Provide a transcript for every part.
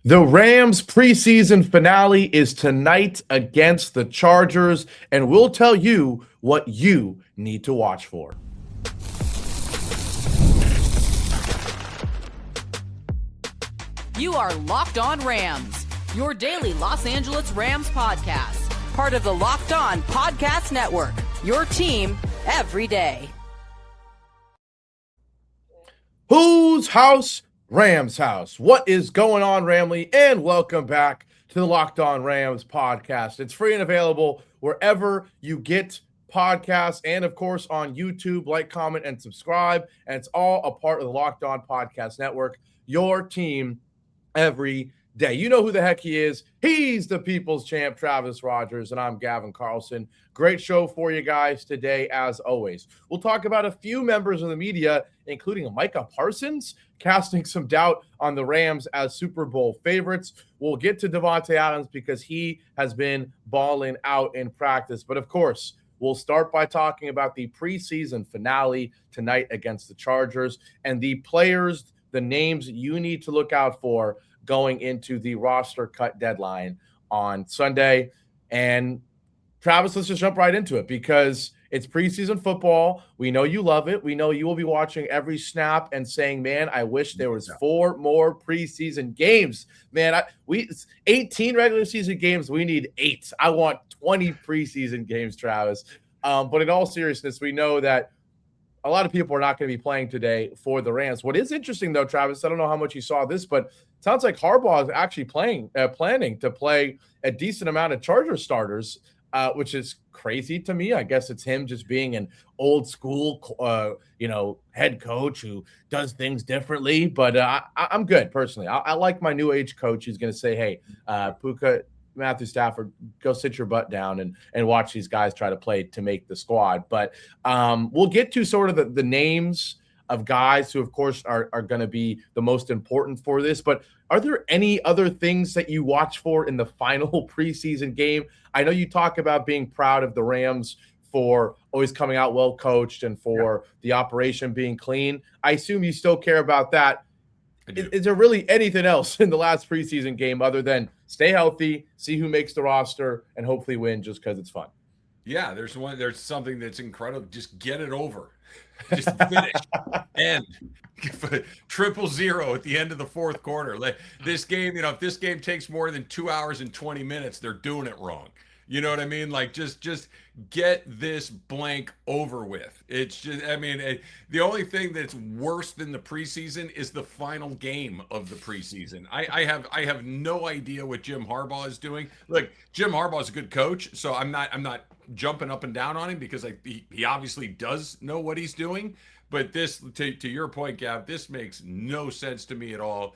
The Rams preseason finale is tonight against the Chargers, and we'll tell you what you need to watch for. You are Locked On Rams, your daily Los Angeles Rams podcast, part of the Locked On Podcast Network, your team every day. Whose house? Rams house. What is going on, Ramley? And welcome back to the Locked On Rams podcast. It's free and available wherever you get podcasts and, of course, on YouTube. Like, comment, and subscribe. And it's all a part of the Locked On Podcast Network, your team every day. You know who the heck he is. He's the people's champ, Travis Rogers, and I'm Gavin Carlson. Great show for you guys today, as always. We'll talk about a few members of the media, including Micah Parsons, casting some doubt on the Rams as Super Bowl favorites. We'll get to Davante Adams because he has been balling out in practice. But, of course, we'll start by talking about the preseason finale tonight against the Chargers and the players, the names you need to look out for going into the roster cut deadline on Sunday. And Travis, let's just jump right into it because it's preseason football. We know you love it. We know you will be watching every snap and saying, man, I wish there was 4 more preseason games. Man, 18 regular season games. We need 8. I want 20 preseason games, Travis. But in all seriousness, we know that a lot of people are not going to be playing today for the Rams. What is interesting, though, Travis, I don't know how much you saw this, but it sounds like Harbaugh is actually planning to play a decent amount of Charger starters, which is crazy to me. I guess it's him just being an old school, head coach who does things differently. But I'm good personally. I like my new age coach who's going to say, hey, Puka, Matthew Stafford, go sit your butt down and watch these guys try to play to make the squad. But we'll get to sort of the names of guys who, of course, are going to be the most important for this. But are there any other things that you watch for in the final preseason game? I know you talk about being proud of the Rams for always coming out well coached and for the operation being clean. I assume you still care about that. Is there really anything else in the last preseason game other than stay healthy, see who makes the roster, and hopefully win just because it's fun? Yeah, there's something that's incredible. Just get it over. Just finish. End. 0-0 at the end of the fourth quarter. Like this game, if this game takes more than 2 hours and 20 minutes, they're doing it wrong. You know what I mean? Like just get this blank over with. It's just, the only thing that's worse than the preseason is the final game of the preseason. I have no idea what Jim Harbaugh is doing. Look, Jim Harbaugh is a good coach, so I'm not jumping up and down on him because he obviously does know what he's doing. But this, to your point, Gav, this makes no sense to me at all.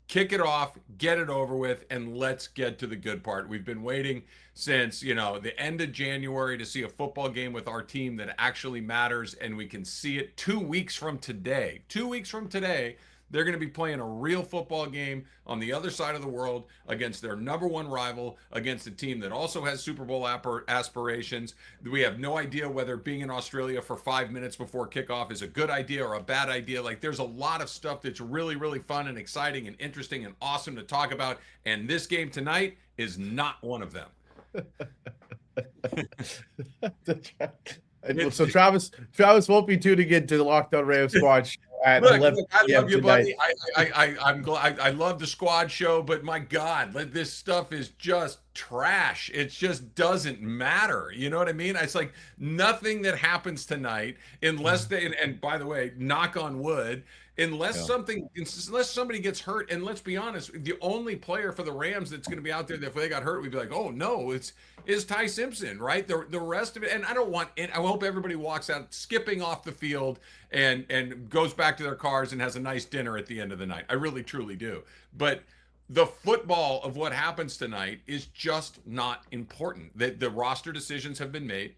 Kick it off, get it over with, and let's get to the good part. We've been waiting since, the end of January to see a football game with our team that actually matters, and we can see it 2 weeks from today. 2 weeks from today, they're going to be playing a real football game on the other side of the world against their number one rival, against a team that also has Super Bowl aspirations. We have no idea whether being in Australia for 5 minutes before kickoff is a good idea or a bad idea. Like, there's a lot of stuff that's really, really fun and exciting and interesting and awesome to talk about. And this game tonight is not one of them. So Travis won't be tuning in to the Locked On Rams squad at 11 I love you, tonight. buddy. I'm glad. I love the squad show, but my God, this stuff is just trash. It just doesn't matter. You know what I mean? It's like nothing that happens tonight, unless and by the way, knock on wood, unless somebody gets hurt. And let's be honest, the only player for the Rams that's going to be out there that if they got hurt, we'd be like, oh no, is Ty Simpson, right? The rest of it, and I hope everybody walks out skipping off the field and goes back to their cars and has a nice dinner at the end of the night. I really truly do. But the football of what happens tonight is just not important. The roster decisions have been made.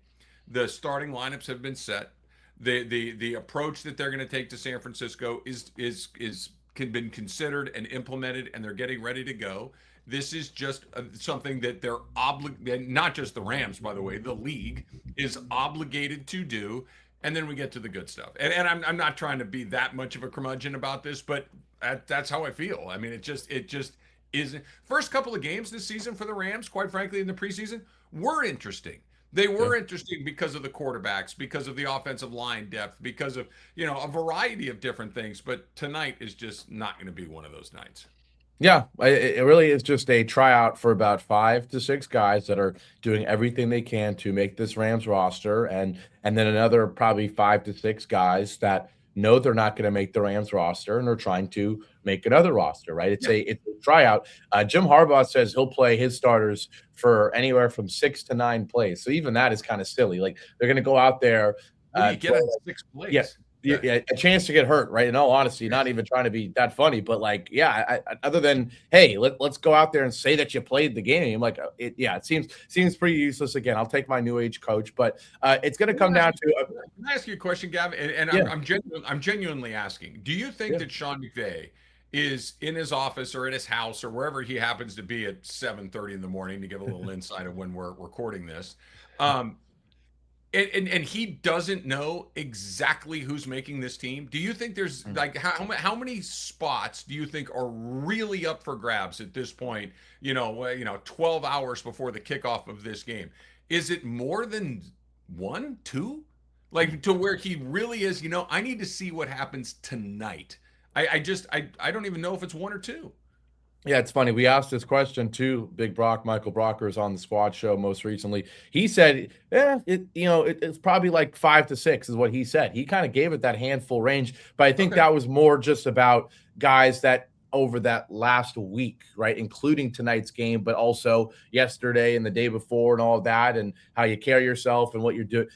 The starting lineups have been set. The approach that they're going to take to San Francisco is been considered and implemented, and they're getting ready to go. This is just something that they're obligated, not just the Rams, by the way, the league is obligated to do. And then we get to the good stuff. And I'm not trying to be that much of a curmudgeon about this, but that's how I feel. I mean, it just isn't. First couple of games this season for the Rams, quite frankly, in the preseason, were interesting. They were interesting because of the quarterbacks, because of the offensive line depth, because of, a variety of different things. But tonight is just not going to be one of those nights. Yeah, it really is just a tryout for about 5 to 6 guys that are doing everything they can to make this Rams roster, and then another probably 5 to 6 guys that know they're not going to make the Rams roster and are trying to make another roster. Right? Yeah. It's a tryout. Jim Harbaugh says he'll play his starters for anywhere from 6 to 9 plays. So even that is kind of silly. Like they're going to go out there. What do you get on 6 plays? Yeah. Yeah, a chance to get hurt, right? In all honesty, not even trying to be that funny, but like, yeah, other than hey, let's go out there and say that you played the game. Like, it seems pretty useless. Again, I'll take my new age coach, but it's going to come down to. Can I ask you a question, Gavin? And Yeah. I'm genuinely asking. Do you think that Sean McVay is in his office or in his house or wherever he happens to be at 7:30 in the morning, to give a little insight of when we're recording this? And he doesn't know exactly who's making this team. Do you think there's like how many spots do you think are really up for grabs at this point? 12 hours before the kickoff of this game. Is it more than 1, 2? Like to where he really is, I need to see what happens tonight. I don't even know if it's 1 or 2. Yeah, it's funny. We asked this question to Big Brock. Michael Brocker is on the Squad Show most recently. He said, it's probably like 5 to 6 is what he said. He kind of gave it that handful range, but I think that was more just about guys that over that last week, right, including tonight's game, but also yesterday and the day before and all of that, and how you carry yourself and what you're doing.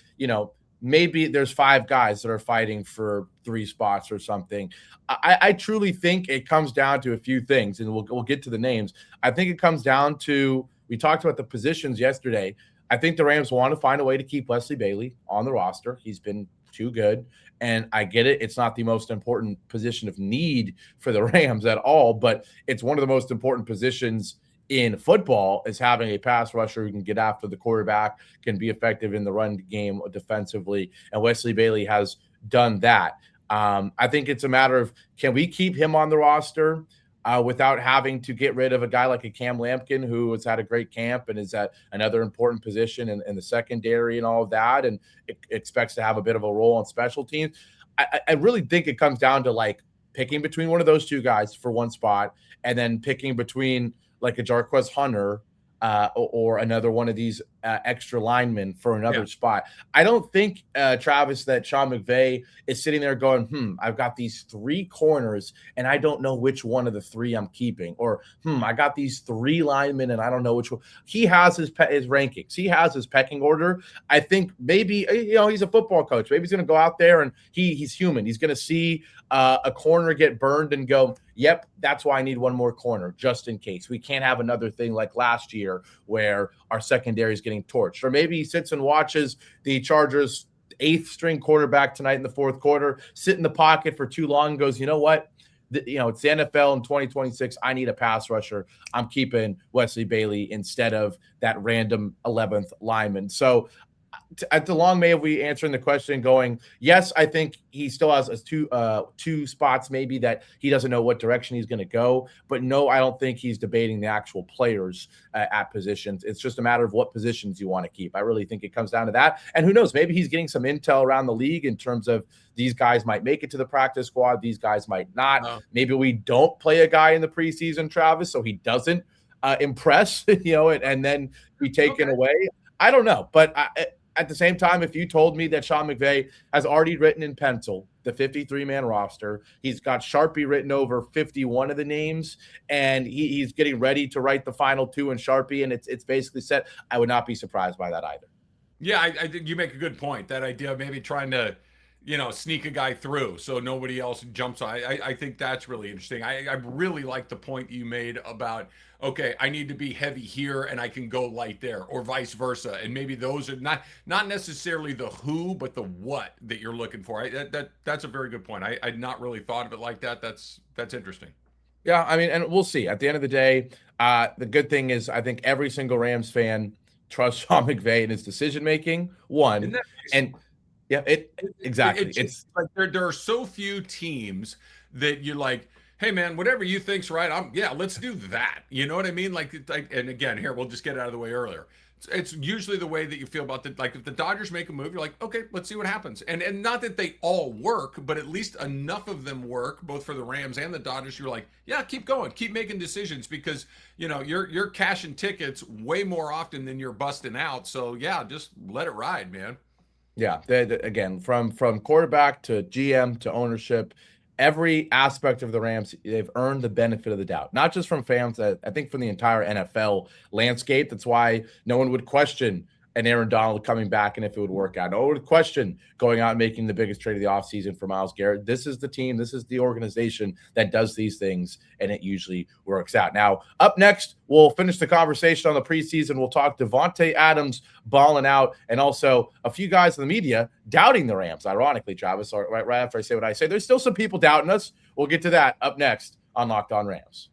Maybe there's 5 guys that are fighting for 3 spots or something. I truly think it comes down to a few things, and we'll get to the names. I think it comes down to, we talked about the positions yesterday. I think the Rams want to find a way to keep Wesley Bailey on the roster. He's been too good, and I get it. It's not the most important position of need for the Rams at all, but it's one of the most important positions in football, is having a pass rusher who can get after the quarterback, can be effective in the run game defensively, and Wesley Bailey has done that. I think it's a matter of, can we keep him on the roster without having to get rid of a guy like a Cam Lampkin, who has had a great camp and is at another important position in the secondary and all of that, and expects to have a bit of a role on special teams. I really think it comes down to like picking between one of those 2 guys for 1 spot, and then picking between like a Jarquez Hunter or another one of these extra linemen for another spot. I don't think, Travis, that Sean McVay is sitting there going, I've got these 3 corners and I don't know which one of the 3 I'm keeping. Or, I got these 3 linemen and I don't know which one. He has his rankings. He has his pecking order. I think maybe, he's a football coach. Maybe he's going to go out there and he's human. He's going to see a corner get burned and go, yep, that's why I need 1 more corner, just in case. We can't have another thing like last year where our secondary is getting torched. Or maybe he sits and watches the Chargers' 8th string quarterback tonight in the 4th quarter, sit in the pocket for too long and goes, you know what? It's the NFL in 2026. I need a pass rusher. I'm keeping Wesley Bailey instead of that random 11th lineman. So at the long may have we answering the question going, yes, I think he still has 2 spots maybe that he doesn't know what direction he's going to go. But no, I don't think he's debating the actual players at positions. It's just a matter of what positions you want to keep. I really think it comes down to that. And who knows, maybe he's getting some intel around the league in terms of these guys might make it to the practice squad. These guys might not. No. Maybe we don't play a guy in the preseason, Travis, so he doesn't impress, and then be taken away. I don't know. But at the same time, if you told me that Sean McVay has already written in pencil the 53-man roster, he's got Sharpie written over 51 of the names, and he's getting ready to write the final 2 in Sharpie, and it's basically set, I would not be surprised by that either. Yeah, I think you make a good point. That idea of maybe trying to, sneak a guy through so nobody else jumps on. I think that's really interesting. I really like the point you made about, okay, I need to be heavy here and I can go light there, or vice versa. And maybe those are not necessarily the who, but the what that you're looking for. That's a very good point. I'd not really thought of it like that. That's interesting. Yeah, I mean, and we'll see. At the end of the day, the good thing is I think every single Rams fan trusts Sean McVay in his decision making. One, and yeah, exactly. It's like there are so few teams that you're like, hey man, whatever you think's right, let's do that. You know what I mean? And again, here we'll just get it out of the way earlier. It's usually the way that you feel about like if the Dodgers make a move, you're like, okay, let's see what happens. And not that they all work, but at least enough of them work, both for the Rams and the Dodgers. You're like, yeah, keep going, keep making decisions because you're cashing tickets way more often than you're busting out. So yeah, just let it ride, man. Yeah, again, from quarterback to GM to ownership, every aspect of the Rams, they've earned the benefit of the doubt, not just from fans, I think from the entire NFL landscape. That's why no one would question an Aaron Donald coming back and if it would work out. No one would question going out and making the biggest trade of the offseason for Myles Garrett. This is the team, this is the organization that does these things, and it usually works out. Now, up next, we'll finish the conversation on the preseason. We'll talk Devontae Adams balling out, and also a few guys in the media doubting the Rams, ironically, Travis, right after I say what I say. There's still some people doubting us. We'll get to that up next on Locked On Rams.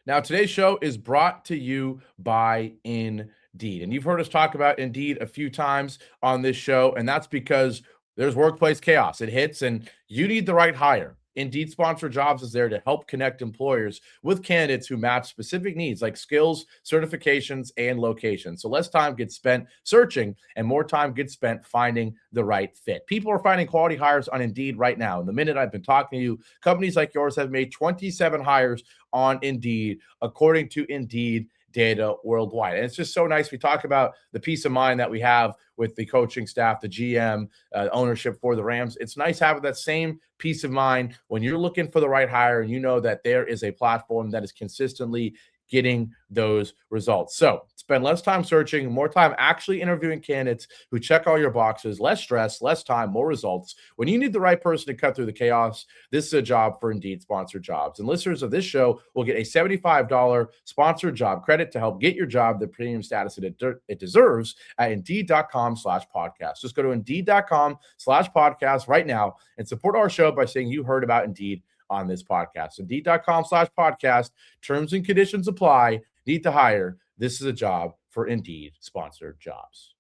Now, today's show is brought to you by Indeed. And you've heard us talk about Indeed a few times on this show, and that's because there's workplace chaos. It hits, and you need the right hire. Indeed Sponsored Jobs is there to help connect employers with candidates who match specific needs like skills, certifications, and locations. So less time gets spent searching and more time gets spent finding the right fit. People are finding quality hires on Indeed right now. In the minute I've been talking to you, companies like yours have made 27 hires on Indeed, according to Indeed data worldwide. And it's just so nice. We talk about the peace of mind that we have with the coaching staff, the GM, ownership for the Rams. It's nice having that same peace of mind when you're looking for the right hire and you know that there is a platform that is consistently getting those results. So spend less time searching, more time actually interviewing candidates who check all your boxes, less stress, less time, more results. When you need the right person to cut through the chaos, this is a job for Indeed Sponsored Jobs. And listeners of this show will get a $75 sponsored job credit to help get your job the premium status it deserves at Indeed.com/podcast. Just go to Indeed.com/podcast right now and support our show by saying you heard about Indeed on this podcast. Indeed.com/podcast. Terms and conditions apply. Need to hire. This is a job for Indeed Sponsored Jobs.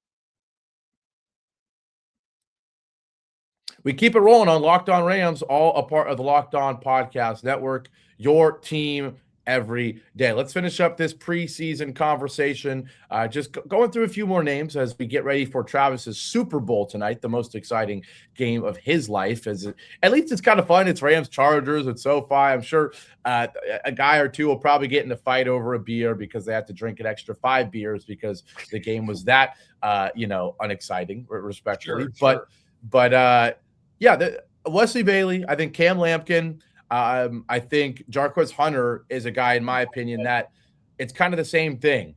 We keep it rolling on Locked On Rams, all a part of the Locked On Podcast Network, your team every day. Let's finish up this preseason conversation. Just going through a few more names as we get ready for Travis's Super Bowl tonight, the most exciting game of his life. At least it's kind of fun. It's Rams Chargers at SoFi. I'm sure a guy or two will probably get in a fight over a beer because they have to drink an extra 5 beers because the game was that unexciting, respectfully. Sure. But Wesley Bailey, I think Cam Lampkin. I think Jarquez Hunter is a guy, in my opinion, that it's kind of the same thing.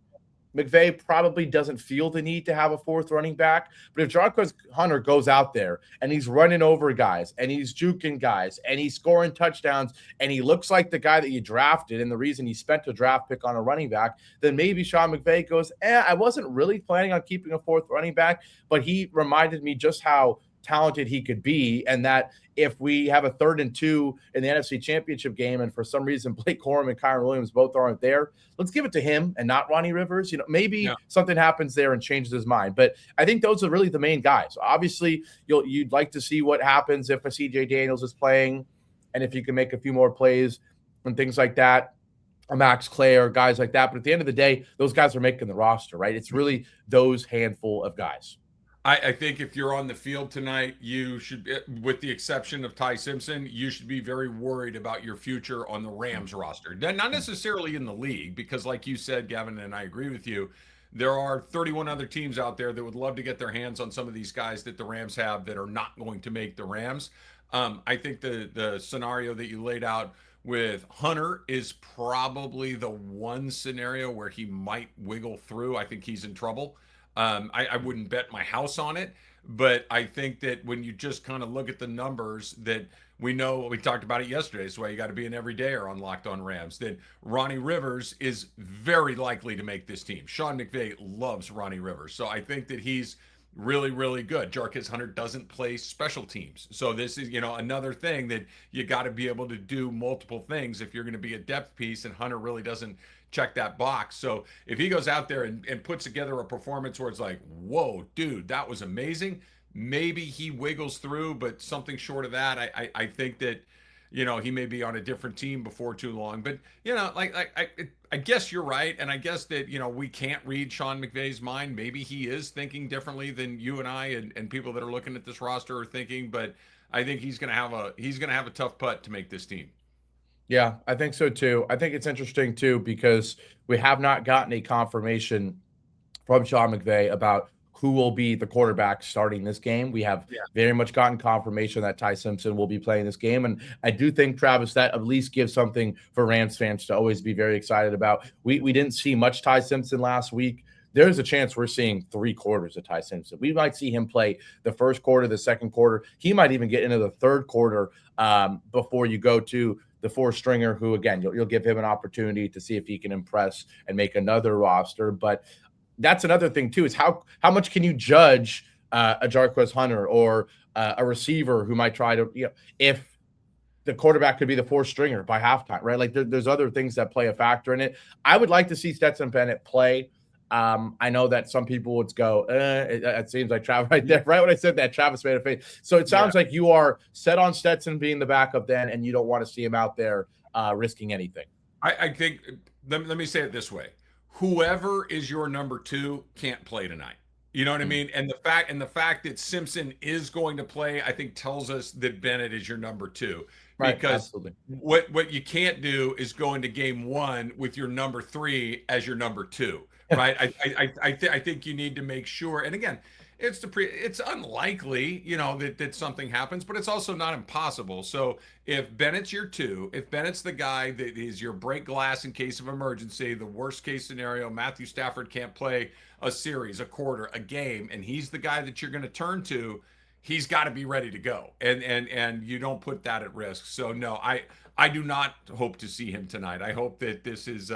McVay probably doesn't feel the need to have a fourth running back, but if Jarquez Hunter goes out there and he's running over guys and he's juking guys and he's scoring touchdowns and he looks like the guy that you drafted and the reason he spent a draft pick on a running back, then maybe Sean McVay goes, I wasn't really planning on keeping a fourth running back, but he reminded me just how talented he could be, and that if we have a 3rd and 2 in the NFC Championship game and for some reason Blake Corum and Kyron Williams both aren't there, let's give it to him and not Ronnie Rivers. Maybe something happens there and changes his mind. But I think those are really the main guys. Obviously, you'd like to see what happens if a CJ Daniels is playing and if you can make a few more plays and things like that. Or Max Clay, guys like that. But at the end of the day, those guys are making the roster, right? It's really those handful of guys. I think if you're on the field tonight, you should, with the exception of Ty Simpson, you should be very worried about your future on the Rams roster. Not necessarily in the league, because like you said, Gavin, and I agree with you, there are 31 other teams out there that would love to get their hands on some of these guys that the Rams have that are not going to make the Rams. I think the scenario that you laid out with Hunter is probably the one scenario where he might wiggle through. I think he's in trouble. I wouldn't bet my house on it, but I think that when you just kind of look at the numbers that we know, we talked about it yesterday, that's why you got to be an everydayer on Locked On Rams, that Ronnie Rivers is very likely to make this team. Sean McVay loves Ronnie Rivers. So I think that he's really, really good. Jarquez Hunter doesn't play special teams. So this is, another thing that you got to be able to do multiple things if you're going to be a depth piece, and Hunter really doesn't check that box. So if he goes out there and puts together a performance where it's like, whoa, dude, that was amazing, maybe he wiggles through, but something short of that, I think that, he may be on a different team before too long. But I guess you're right, and I guess that we can't read Sean McVay's mind. Maybe he is thinking differently than you and I and people that are looking at this roster are thinking. But I think he's gonna have a tough putt to make this team. Yeah, I think so too. I think it's interesting too because we have not gotten a confirmation from Sean McVay about who will be the quarterback starting this game. We have very much gotten confirmation that Ty Simpson will be playing this game. And I do think, Travis, that at least gives something for Rams fans to always be very excited about. We didn't see much Ty Simpson last week. There's a chance we're seeing 3 quarters of Ty Simpson. We might see him play the first quarter, the second quarter. He might even get into the third quarter before you go to the 4-stringer, who, again, you'll give him an opportunity to see if he can impress and make another roster. But that's another thing too, is how much can you judge a Jarquez Hunter or a receiver who might try to, if the quarterback could be the 4-stringer by halftime, right? Like there's other things that play a factor in it. I would like to see Stetson Bennett play. I know that some people would go, it seems like Travis right there. Right when I said that, Travis made a face. So it sounds like you are set on Stetson being the backup then, and you don't want to see him out there risking anything. I think, let me say it this way. Whoever is your number 2 can't play tonight. You know what I mean? And the fact that Simpson is going to play, I think, tells us that Bennett is your number 2. Right, because absolutely. what you can't do is go into game 1 with your number 3 as your number 2, right? I think you need to make sure. And again, it's unlikely, that something happens, but it's also not impossible. So if Bennett's your 2, if Bennett's the guy that is your break glass in case of emergency, the worst case scenario, Matthew Stafford can't play a series, a quarter, a game, and he's the guy that you're going to turn to, he's got to be ready to go. And you don't put that at risk. So no, I do not hope to see him tonight. I hope that this is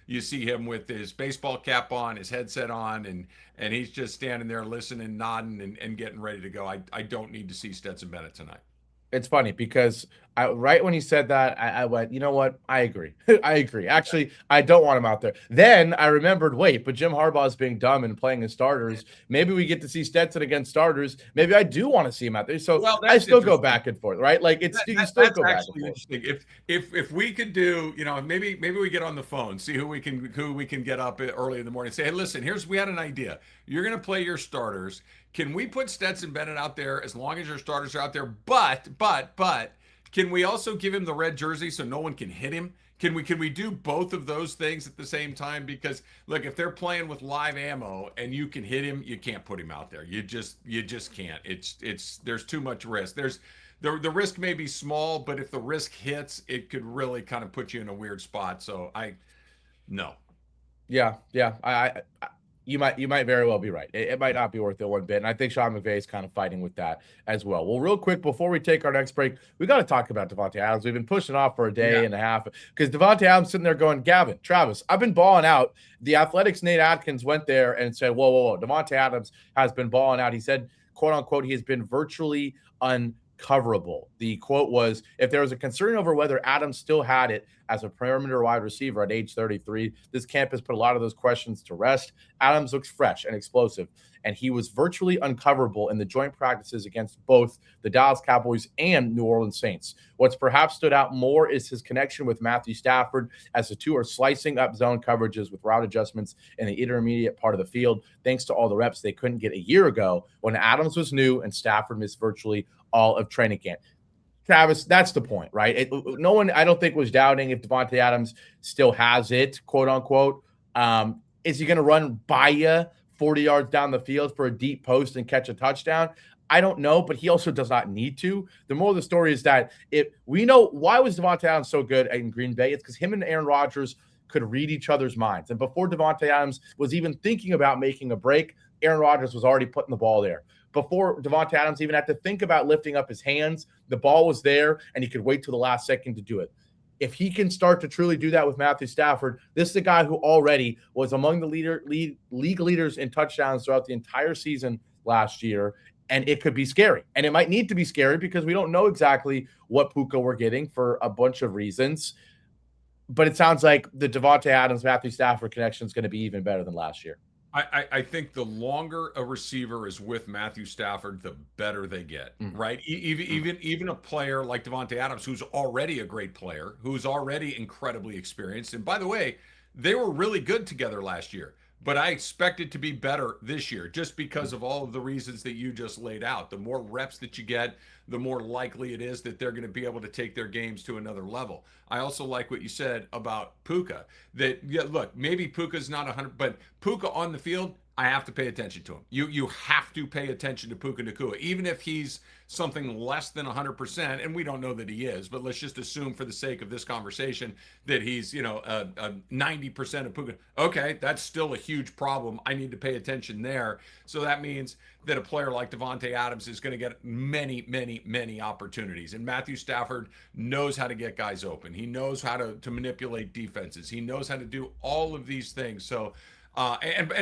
you see him with his baseball cap on, his headset on, and he's just standing there listening, nodding, and getting ready to go. I don't need to see Stetson Bennett tonight. It's funny because right when he said that, I went, you know what? I agree. I agree. Actually, I don't want him out there. Then I remembered, wait, but Jim Harbaugh is being dumb and playing his starters. Maybe we get to see Stetson against starters. Maybe I do want to see him out there. So I still go back and forth, right? Like you still go back and forth. Interesting. If we could do, maybe we get on the phone, see who we can get up early in the morning and say, hey, listen, we had an idea. You're going to play your starters. Can we put Stetson Bennett out there as long as your starters are out there? But can we also give him the red jersey so no one can hit him? Can we do both of those things at the same time? Because look, if they're playing with live ammo and you can hit him, you can't put him out there. You just can't. It's there's too much risk. The risk may be small, but if the risk hits, it could really kind of put you in a weird spot. So no. Yeah. You might very well be right. It might not be worth it one bit. And I think Sean McVay is kind of fighting with that as well. Well, real quick, before we take our next break, we got to talk about Davante Adams. We've been pushing off for a day and a half because Davante Adams sitting there going, Gavin, Travis, I've been balling out. The Athletics' Nate Atkins went there and said, whoa. Davante Adams has been balling out. He said, quote unquote, he has been virtually uncoverable. The quote was, if there was a concern over whether Adams still had it as a perimeter wide receiver at age 33, this camp has put a lot of those questions to rest. Adams looks fresh and explosive, and he was virtually uncoverable in the joint practices against both the Dallas Cowboys and New Orleans Saints. What's perhaps stood out more is his connection with Matthew Stafford, as the two are slicing up zone coverages with route adjustments in the intermediate part of the field, thanks to all the reps they couldn't get a year ago when Adams was new and Stafford missed virtually all of training camp. Travis, that's the point, right? No one, I don't think, was doubting if Davante Adams still has it, quote unquote. Is he going to run by you 40 yards down the field for a deep post and catch a touchdown? I don't know, but he also does not need to. The moral of the story is that if we know why was Davante Adams so good in Green Bay, it's because him and Aaron Rodgers could read each other's minds. And before Davante Adams was even thinking about making a break, Aaron Rodgers was already putting the ball there. Before Davante Adams even had to think about lifting up his hands, the ball was there, and he could wait till the last second to do it. If he can start to truly do that with Matthew Stafford, this is a guy who already was among the league leaders in touchdowns throughout the entire season last year, and it could be scary. And it might need to be scary because we don't know exactly what Puka we're getting for a bunch of reasons. But it sounds like the Davante Adams, Matthew Stafford connection is going to be even better than last year. I think the longer a receiver is with Matthew Stafford, the better they get, right? Even a player like Devontae Adams, who's already a great player, who's already incredibly experienced. And by the way, they were really good together last year, but I expect it to be better this year just because of all of the reasons that you just laid out. The more reps that you get, the more likely it is that they're going to be able to take their games to another level. I also like what you said about Puka. That, yeah, look, maybe Puka's not 100, but Puka on the field, I have to pay attention to him. You have to pay attention to Puka Nacua, even if he's something less than 100%, and we don't know that he is, but let's just assume for the sake of this conversation that he's, a 90% of Puka. Okay, that's still a huge problem. I need to pay attention there. So that means that a player like Devontae Adams is going to get many, many, many opportunities. And Matthew Stafford knows how to get guys open. He knows how to manipulate defenses. He knows how to do all of these things. So, and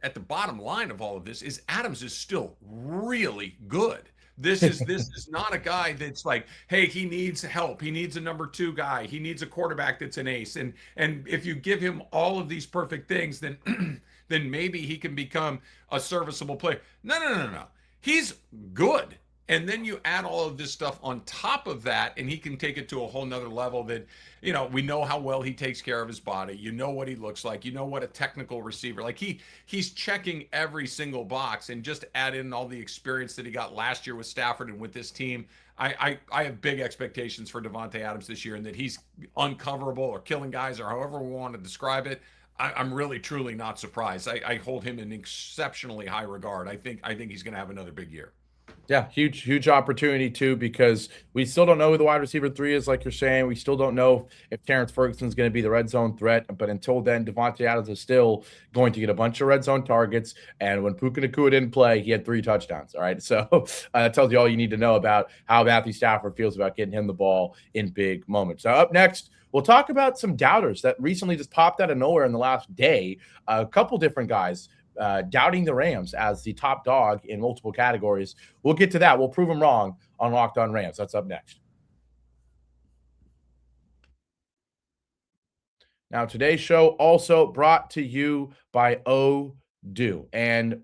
at the bottom line of all of this is Adams is still really good. This is not a guy that's like, hey, he needs help. He needs a number 2 guy. He needs a quarterback that's an ace. And if you give him all of these perfect things, then then maybe he can become a serviceable player. No. He's good. And then you add all of this stuff on top of that, and he can take it to a whole nother level that, we know how well he takes care of his body. You know what he looks like. You know what a technical receiver, like he's checking every single box, and just add in all the experience that he got last year with Stafford and with this team. I have big expectations for Devontae Adams this year, and that he's uncoverable or killing guys or however we want to describe it. I'm really, truly not surprised. I hold him in exceptionally high regard. I think he's going to have another big year. Yeah, huge opportunity too, because we still don't know who the wide receiver 3 is, like you're saying. We still don't know if Terrence Ferguson's going to be the red zone threat. But until then, Devontae Adams is still going to get a bunch of red zone targets. And when Puka Nacua didn't play, he had 3 touchdowns. All right, so that tells you all you need to know about how Matthew Stafford feels about getting him the ball in big moments. Now, up next, we'll talk about some doubters that recently just popped out of nowhere in the last day. A couple different guys doubting the Rams as the top dog in multiple categories. We'll get to that. We'll prove them wrong on Locked On Rams. That's up next. Now, today's show also brought to you by Odoo. And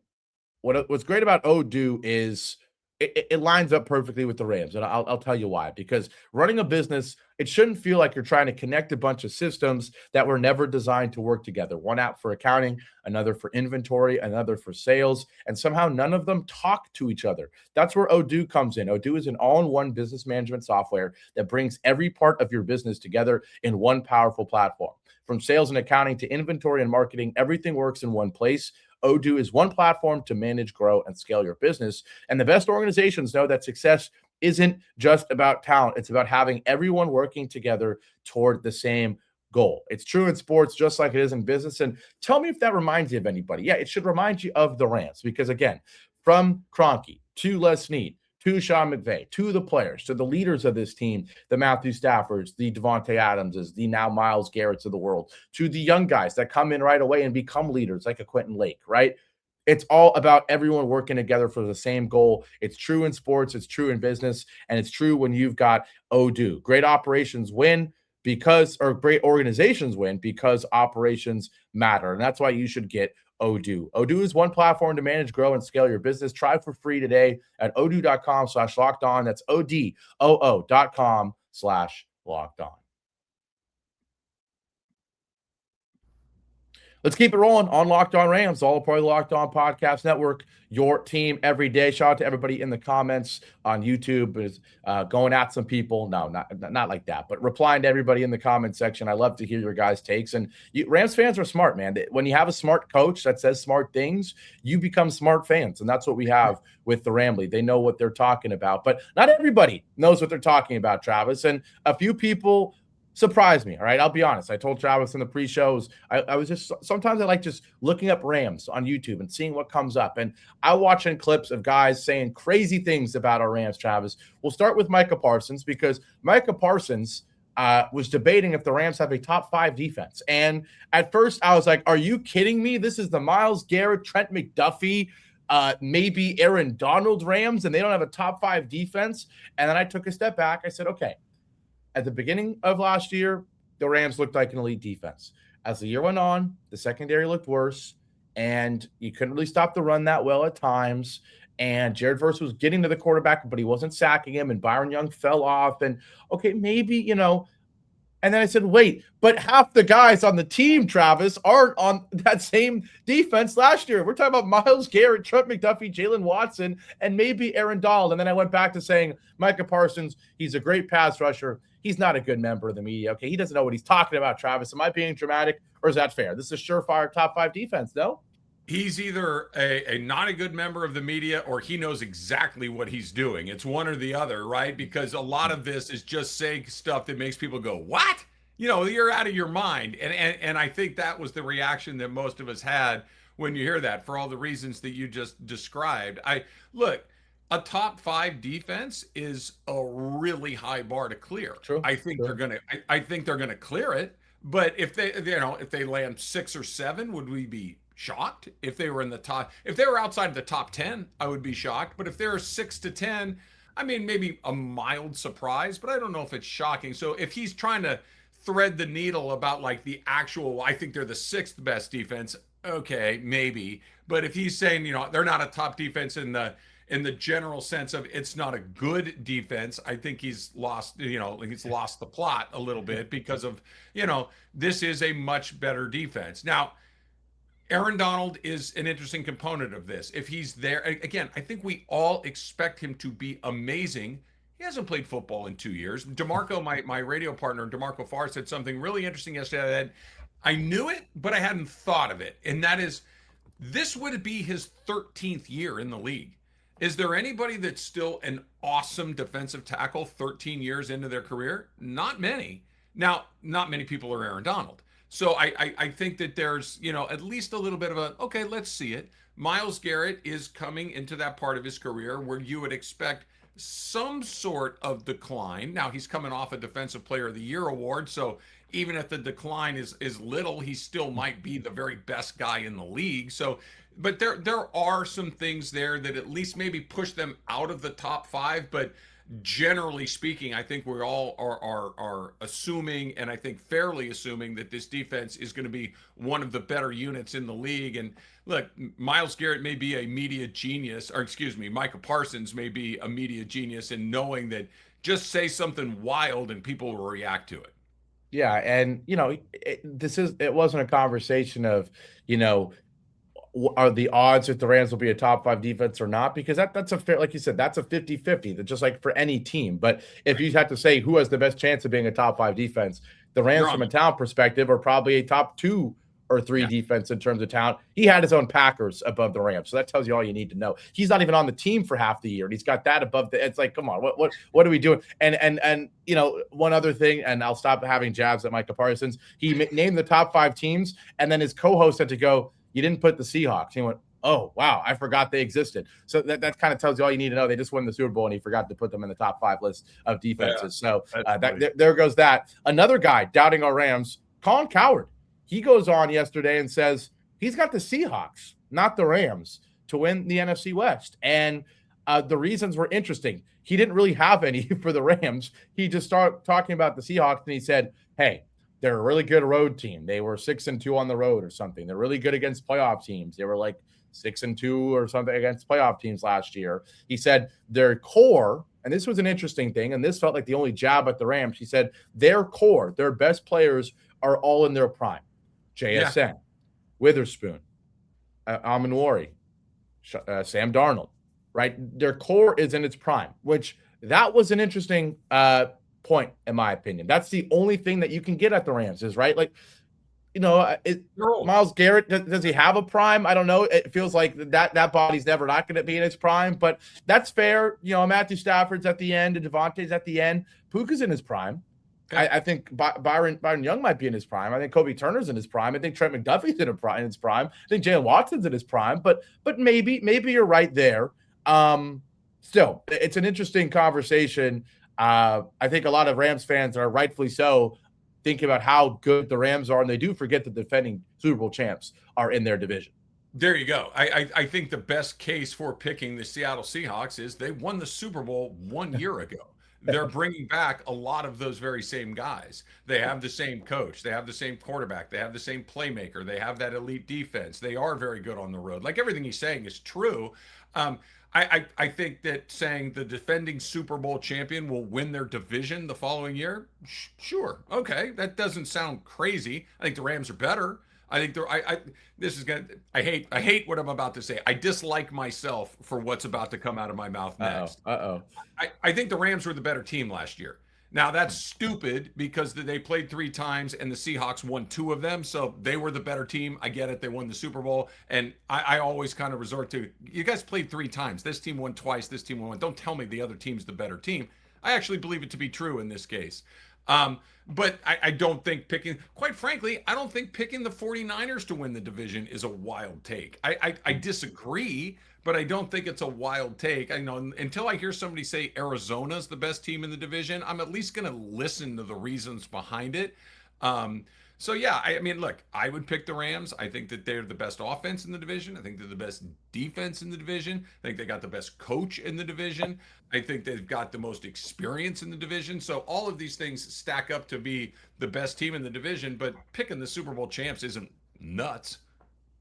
what's great about Odoo is it lines up perfectly with the Rams. And I'll tell you why. Because running a business, it shouldn't feel like you're trying to connect a bunch of systems that were never designed to work together. One app for accounting, another for inventory, another for sales, and somehow none of them talk to each other. That's where Odoo comes in. Odoo is an all-in-one business management software that brings every part of your business together in one powerful platform. From sales and accounting to inventory and marketing, everything works in one place. Odoo is one platform to manage, grow, and scale your business. And the best organizations know that success isn't just about talent. It's about having everyone working together toward the same goal. It's true in sports just like it is in business. And tell me if that reminds you of anybody. Yeah, it should remind you of the Rams because, again, from Kroenke to Les Snead, to Sean McVay, to the players, to the leaders of this team, the Matthew Staffords, the Devontae Adamses, the now Myles Garretts of the world, to the young guys that come in right away and become leaders like a Quentin Lake, right? It's all about everyone working together for the same goal. It's true in sports, it's true in business, and it's true when you've got Odoo. Great operations win great organizations win because operations matter. And that's why you should get Odoo. Odoo is one platform to manage, grow, and scale your business. Try for free today at odoo.com/lockedon. That's odoo.com/lockedon. Let's keep it rolling on Locked On Rams, all part of the Locked On Podcast Network, your team every day. Shout out to everybody in the comments on YouTube is going at some people. No, not like that, but replying to everybody in the comment section. I love to hear your guys' takes. And Rams fans are smart, man. When you have a smart coach that says smart things, you become smart fans. And that's what we have with the Rambley. They know what they're talking about. But not everybody knows what they're talking about, Travis. And a few people surprised me. All right. I'll be honest. I told Travis in the pre-shows, I was just, sometimes I like just looking up Rams on YouTube and seeing what comes up. And I watching clips of guys saying crazy things about our Rams, Travis. We'll start with Micah Parsons because Micah Parsons was debating if the Rams have a top 5 defense. And at first I was like, are you kidding me? This is the Myles Garrett, Trent McDuffie, maybe Aaron Donald Rams, and they don't have a top 5 defense. And then I took a step back. I said, okay, at the beginning of last year, the Rams looked like an elite defense. As the year went on, the secondary looked worse. and you couldn't really stop the run that well at times. And Jared Verse was getting to the quarterback, but he wasn't sacking him, and Byron Young fell off. And okay, maybe, and then I said, wait, but half the guys on the team, Travis, aren't on that same defense last year. We're talking about Myles Garrett, Trent McDuffie, Jalen Watson, and maybe Aaron Donald. And then I went back to saying Micah Parsons, he's a great pass rusher. He's not a good member of the media. Okay, he doesn't know what he's talking about, Travis. Am I being dramatic, or is that fair? This is a surefire top 5 defense, no? He's either a not a good member of the media, or he knows exactly what he's doing. It's one or the other, right? Because a lot of this is just saying stuff that makes people go, what? You're out of your mind. And I think that was the reaction that most of us had when you hear that, for all the reasons that you just described. A top 5 defense is a really high bar to clear. True. I think they're gonna clear it. But if they land 6 or 7, would we be shocked? If they were outside of the top 10, I would be shocked. But if they're 6 to 10, I mean, maybe a mild surprise, but I don't know if it's shocking. So if he's trying to thread the needle about like the actual, I think they're the 6th best defense, okay, maybe. But if he's saying, they're not a top defense in the general sense of it's not a good defense, I think he's lost the plot a little bit, because of, this is a much better defense. Now, Aaron Donald is an interesting component of this. If he's there, again, I think we all expect him to be amazing. He hasn't played football in 2 years. DeMarco, my radio partner, DeMarco Farr, said something really interesting yesterday that I knew it, but I hadn't thought of it. And that is, this would be his 13th year in the league. Is there anybody that's still an awesome defensive tackle 13 years into their career? Not many. Now, not many people are Aaron Donald. So I think that there's, at least a little bit of okay, let's see it. Myles Garrett is coming into that part of his career where you would expect some sort of decline. Now, he's coming off a Defensive Player of the Year award, so even if the decline is little, he still might be the very best guy in the league. So, but there are some things there that at least maybe push them out of the top 5, but generally speaking, I think we all are assuming, and I think fairly assuming, that this defense is going to be one of the better units in the league. And look, Myles Garrett may be a media genius, or excuse me, Micah Parsons may be a media genius in knowing that just say something wild and people will react to it. Yeah, and it wasn't a conversation of, are the odds that the Rams will be a top 5 defense or not? Because that's a fair, like you said, that's a 50-50, just like for any team. But if you had to say who has the best chance of being a top 5 defense, the Rams from a talent perspective are probably a top 2 or 3 defense in terms of talent. He had his own Packers above the Rams. So that tells you all you need to know. He's not even on the team for half the year, and he's got that above it's like, come on, what are we doing? And one other thing, and I'll stop having jabs at Micah Parsons. He named the top 5 teams, and then his co-host had to go, you didn't put the Seahawks. He went, oh, wow, I forgot they existed. So that kind of tells you all you need to know. They just won the Super Bowl, and he forgot to put them in the top 5 list of defenses. Yeah, so there goes that. Another guy doubting our Rams, Colin Cowherd. He goes on yesterday and says he's got the Seahawks, not the Rams, to win the NFC West. And the reasons were interesting. He didn't really have any for the Rams. He just started talking about the Seahawks, and he said, hey, they're a really good road team. They were 6-2 on the road or something. They're really good against playoff teams. They were like 6-2 or something against playoff teams last year. He said their core, and this was an interesting thing, and this felt like the only jab at the Rams. He said their core, their best players are all in their prime. JSN, Witherspoon, Aminwari, Sam Darnold, right? Their core is in its prime, which that was an interesting point, in my opinion. That's the only thing that you can get at the Rams is, right? Like, Myles Garrett, does he have a prime? I don't know. It feels like that body's never not going to be in its prime, but that's fair. Matthew Stafford's at the end, and Devontae's at the end. Puka's in his prime. I think Byron Young might be in his prime. I think Kobe Turner's in his prime. I think Trent McDuffie's in his prime. I think Jalen Watson's in his prime. But maybe you're right there. Still, it's an interesting conversation. I think a lot of Rams fans are rightfully so thinking about how good the Rams are, and they do forget the defending Super Bowl champs are in their division. There you go. I think the best case for picking the Seattle Seahawks is they won the Super Bowl 1 year ago. they're bringing back a lot of those very same guys. They have the same coach, they have the same quarterback, they have the same playmaker, they have that elite defense. They are very good on the road. Like everything he's saying is true. Um, I think that saying the defending Super Bowl champion will win their division the following year, sure, okay, that doesn't sound crazy. I think the Rams are better. I think they're. This is gonna. I hate what I'm about to say. I dislike myself for what's about to come out of my mouth next. I think the Rams were the better team last year. Now that's stupid because they played 3 times and the Seahawks won 2 of them, so they were the better team. I get it; they won the Super Bowl, and I always kind of resort to you guys played 3 times. This team won twice. This team won 1. Don't tell me the other team's the better team. I actually believe it to be true in this case. But I don't think quite frankly, I don't think picking the 49ers to win the division is a wild take. I disagree, but I don't think it's a wild take. I know until I hear somebody say Arizona's the best team in the division, I'm at least going to listen to the reasons behind it. So yeah, I mean, look, I would pick the Rams. I think that they're the best offense in the division. I think they're the best defense in the division. I think they got the best coach in the division. I think they've got the most experience in the division. So all of these things stack up to be the best team in the division, but picking the Super Bowl champs isn't nuts.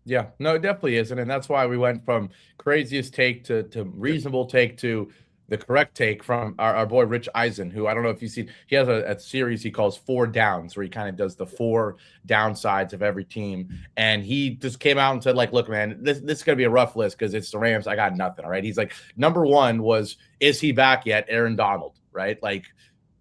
Yeah, no, it definitely isn't. And that's why we went from craziest take to reasonable take to the correct take from our boy Rich Eisen, who I don't know if you've seen. He has a series he calls 4 Downs, where he kind of does the 4 downsides of every team. And he just came out and said, like, look, man, this is going to be a rough list because it's the Rams. I got nothing. All right. He's like, number 1 was, is he back yet? Aaron Donald, right? Like,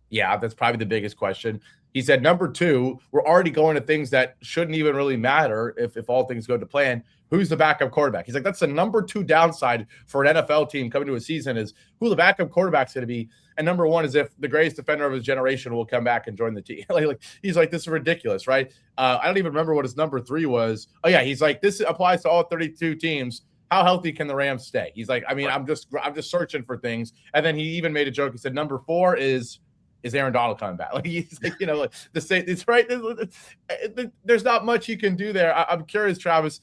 yeah, that's probably the biggest question. He said, number 2, we're already going to things that shouldn't even really matter if all things go to plan. Who's the backup quarterback? He's like, that's the number 2 downside for an NFL team coming to a season is who the backup quarterback's going to be. And number 1 is if the greatest defender of his generation will come back and join the team. He's like, this is ridiculous, right? I don't even remember what his number 3 was. Oh yeah, he's like, this applies to all 32 teams. How healthy can the Rams stay? He's like, I mean, I'm just searching for things. And then he even made a joke. He said, number 4 is Aaron Donald coming back? Like he's like, like the same. It's right. There's not much you can do there. I'm curious, Travis.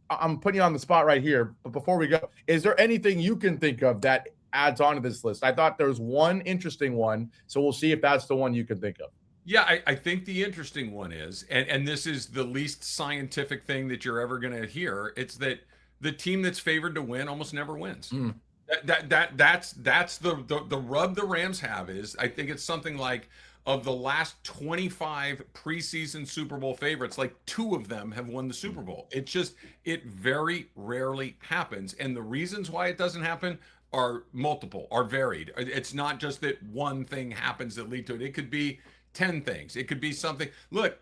I'm putting you on the spot right here, but before we go, is there anything you can think of that adds on to this list? I thought there was one interesting one, so we'll see if that's the one you can think of. Yeah, I think the interesting one is, and this is the least scientific thing that you're ever going to hear. It's that the team that's favored to win almost never wins. Mm. That's the rub the Rams have is I think it's something like of the last 25 preseason Super Bowl favorites, like 2 of them have won the Super Bowl. It very rarely happens. And the reasons why it doesn't happen are multiple, are varied. It's not just that one thing happens that lead to it. It could be 10 things. It could be something. Look,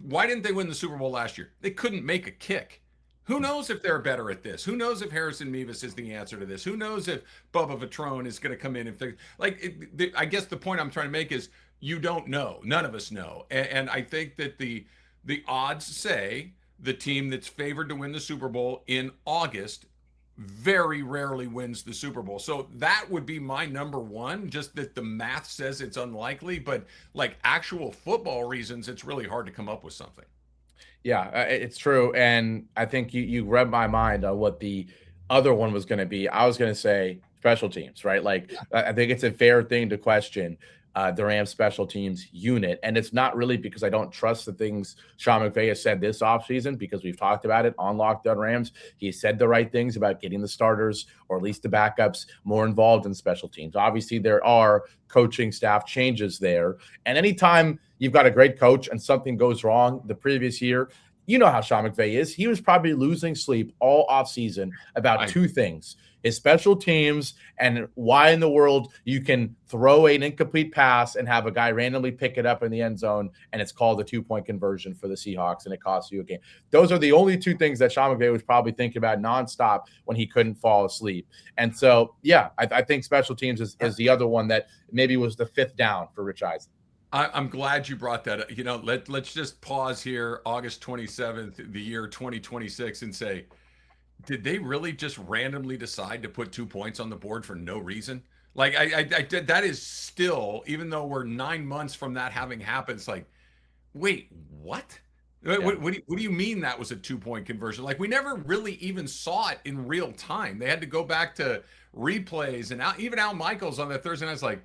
why didn't they win the Super Bowl last year? They couldn't make a kick. Who knows if they're better at this? Who knows if Harrison Mevis is the answer to this? Who knows if Bubba Vitrone is going to come in and fix? I guess the point I'm trying to make is you don't know. None of us know. And I think that the odds say the team that's favored to win the Super Bowl in August very rarely wins the Super Bowl. So that would be my number 1, just that the math says it's unlikely, but like actual football reasons, it's really hard to come up with something. Yeah, it's true. And I think you read my mind on what the other one was going to be. I was going to say special teams, right? Like, I think it's a fair thing to question the Rams special teams unit. And it's not really because I don't trust the things Sean McVay has said this offseason, because we've talked about it on Locked On Rams. He said the right things about getting the starters, or at least the backups, more involved in special teams. Obviously, there are coaching staff changes there. And anytime you've got a great coach and something goes wrong the previous year, you know how Sean McVay is. He was probably losing sleep all offseason about 2 things: his special teams and why in the world you can throw an incomplete pass and have a guy randomly pick it up in the end zone and it's called a 2-point conversion for the Seahawks and it costs you a game. Those are the only 2 things that Sean McVay was probably thinking about nonstop when he couldn't fall asleep. And so, yeah, I think special teams is the other one that maybe was the 5th down for Rich Eisen. I'm glad you brought that up. Let's just pause here, August 27th, the year 2026, and say, did they really just randomly decide to put 2 points on the board for no reason? Like, I did. That is still, even though we're 9 months from that having happened, it's like, wait, what? Yeah. What do you mean that was a 2-point conversion? Like, we never really even saw it in real time. They had to go back to replays, and even Al Michaels on that Thursday night was like,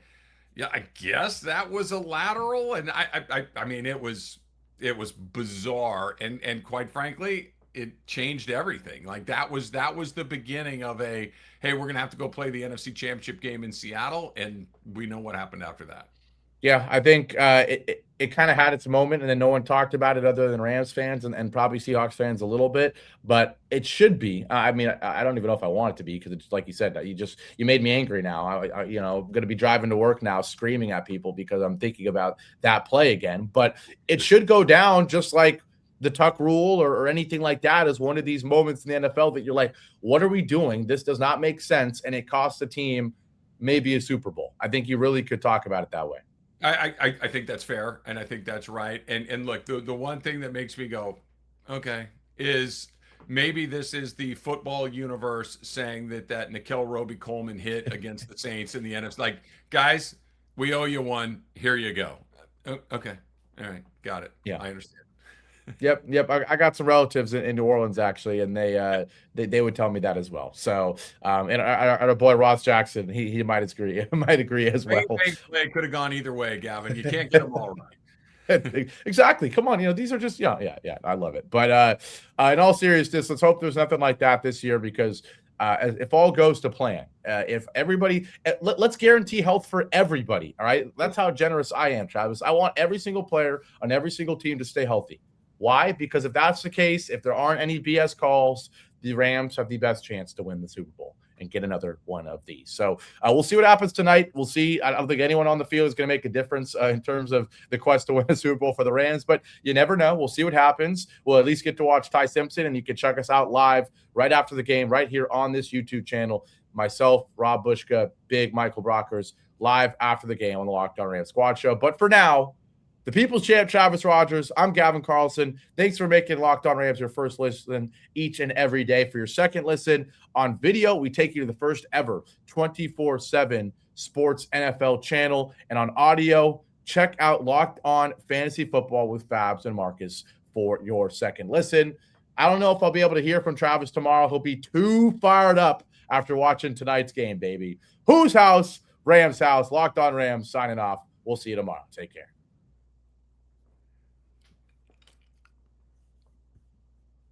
Yeah, I guess that was a lateral, and I mean, it was bizarre, and quite frankly, it changed everything. Like that was the beginning of a, hey, we're gonna have to go play the NFC Championship game in Seattle, and we know what happened after that. Yeah, I think it kind of had its moment, and then no one talked about it other than Rams fans and probably Seahawks fans a little bit. But it should be. I mean, I don't even know if I want it to be because it's like you said, you made me angry now. I'm going to be driving to work now, screaming at people because I'm thinking about that play again. But it should go down just like the Tuck rule or anything like that as one of these moments in the NFL that you're like, what are we doing? This does not make sense, and it costs the team maybe a Super Bowl. I think you really could talk about it that way. I think that's fair, and I think that's right. And look, the one thing that makes me go, okay, is maybe this is the football universe saying that Nickel Roby Coleman hit against the Saints in the NFC. Like, guys, we owe you one. Here you go. Okay, all right, got it. Yeah. I understand. Yep. I got some relatives in New Orleans actually, and they would tell me that as well. So, and our boy Ross Jackson, he might agree, might agree as well. It could have gone either way, Gavin. You can't get them all right. Exactly. Come on, these are just yeah. I love it. But in all seriousness, let's hope there's nothing like that this year because if all goes to plan, if everybody, let's guarantee health for everybody. All right, that's how generous I am, Travis. I want every single player on every single team to stay healthy. Why? Because if that's the case, if there aren't any BS calls, the Rams have the best chance to win the Super Bowl and get another one of these. So we'll see what happens tonight. We'll see. I don't think anyone on the field is going to make a difference in terms of the quest to win a Super Bowl for the Rams, but you never know. We'll see what happens. We'll at least get to watch Ty Simpson, and you can check us out live right after the game right here on this YouTube channel. Myself, Rob Bushka, Big Michael Brockers, live after the game on the Locked On Rams Squad Show. But for now, the People's Champ, Travis Rogers. I'm Gavin Carlson. Thanks for making Locked On Rams your first listen each and every day. For your second listen on video, we take you to the first ever 24/7 sports NFL channel. And on audio, check out Locked On Fantasy Football with Fabs and Marcus for your second listen. I don't know if I'll be able to hear from Travis tomorrow. He'll be too fired up after watching tonight's game, baby. Whose house? Rams house. Locked On Rams signing off. We'll see you tomorrow. Take care.